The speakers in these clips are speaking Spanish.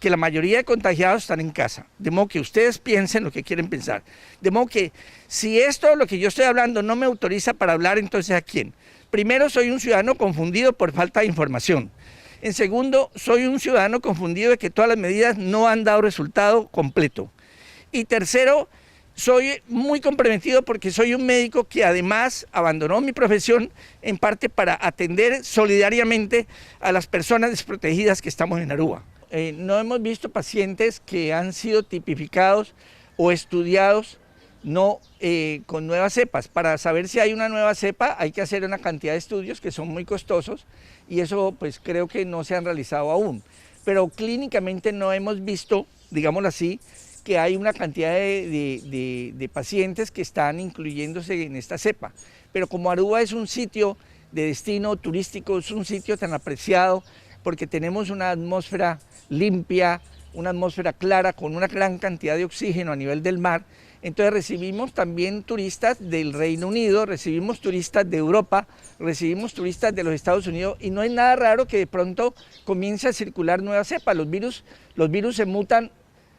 que la mayoría de contagiados están en casa, de modo que ustedes piensen lo que quieren pensar, de modo que si esto, lo que yo estoy hablando, no me autoriza para hablar, entonces ¿a quién? Primero, soy un ciudadano confundido por falta de información. En segundo, soy un ciudadano confundido de que todas las medidas no han dado resultado completo. Y tercero, soy muy comprometido porque soy un médico que además abandonó mi profesión en parte para atender solidariamente a las personas desprotegidas que estamos en Aruba. No hemos visto pacientes que han sido tipificados o estudiados no con nuevas cepas. Para saber si hay una nueva cepa hay que hacer una cantidad de estudios que son muy costosos y eso pues creo que no se han realizado aún. Pero clínicamente no hemos visto, digámoslo así, que hay una cantidad de pacientes que están incluyéndose en esta cepa. Pero como Aruba es un sitio de destino turístico, es un sitio tan apreciado porque tenemos una atmósfera limpia, una atmósfera clara con una gran cantidad de oxígeno a nivel del mar, entonces recibimos también turistas del Reino Unido, recibimos turistas de Europa, recibimos turistas de los Estados Unidos y no es nada raro que de pronto comience a circular nuevas cepas. Los virus se mutan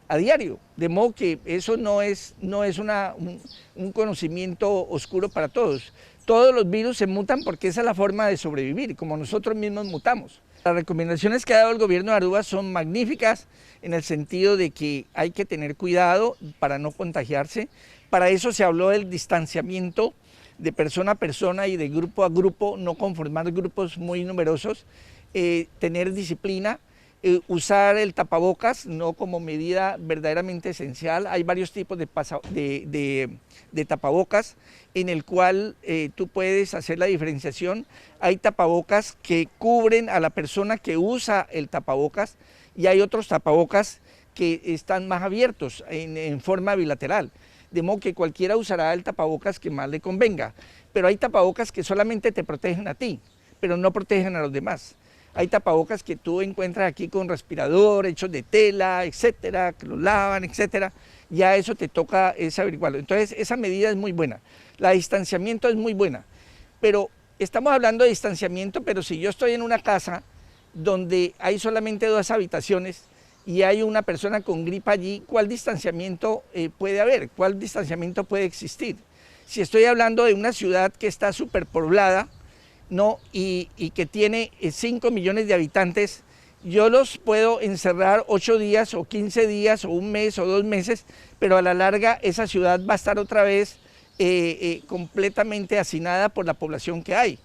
a diario, de modo que eso no es un conocimiento oscuro para todos. Todos los virus se mutan porque esa es la forma de sobrevivir, como nosotros mismos mutamos. Las recomendaciones que ha dado el gobierno de Aruba son magníficas en el sentido de que hay que tener cuidado para no contagiarse. Para eso se habló del distanciamiento de persona a persona y de grupo a grupo, no conformar grupos muy numerosos, tener disciplina, usar el tapabocas no como medida verdaderamente esencial. Hay varios tipos de tapabocas en el cual tú puedes hacer la diferenciación. Hay tapabocas que cubren a la persona que usa el tapabocas y hay otros tapabocas que están más abiertos en forma bilateral, de modo que cualquiera usará el tapabocas que más le convenga, pero hay tapabocas que solamente te protegen a ti, pero no protegen a los demás. Hay tapabocas que tú encuentras aquí con respirador, hechos de tela, etcétera, que los lavan, etcétera. Ya eso te toca averiguarlo. Entonces, esa medida es muy buena. La distanciamiento es muy buena. Pero estamos hablando de distanciamiento, pero si yo estoy en una casa donde hay solamente 2 habitaciones y hay una persona con gripa allí, ¿cuál distanciamiento puede haber? ¿Cuál distanciamiento puede existir? Si estoy hablando de una ciudad que está superpoblada, ¿no? y que tiene 5 millones de habitantes, yo los puedo encerrar 8 días o 15 días o un mes o 2 meses, pero a la larga esa ciudad va a estar otra vez completamente hacinada por la población que hay.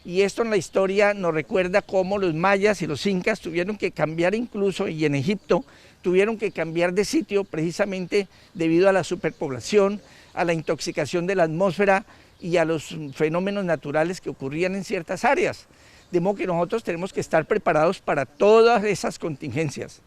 Y esto en la historia nos recuerda cómo los mayas y los incas tuvieron que cambiar incluso, y en Egipto tuvieron que cambiar de sitio precisamente debido a la superpoblación, a la intoxicación de la atmósfera y a los fenómenos naturales que ocurrían en ciertas áreas. De modo que nosotros tenemos que estar preparados para todas esas contingencias.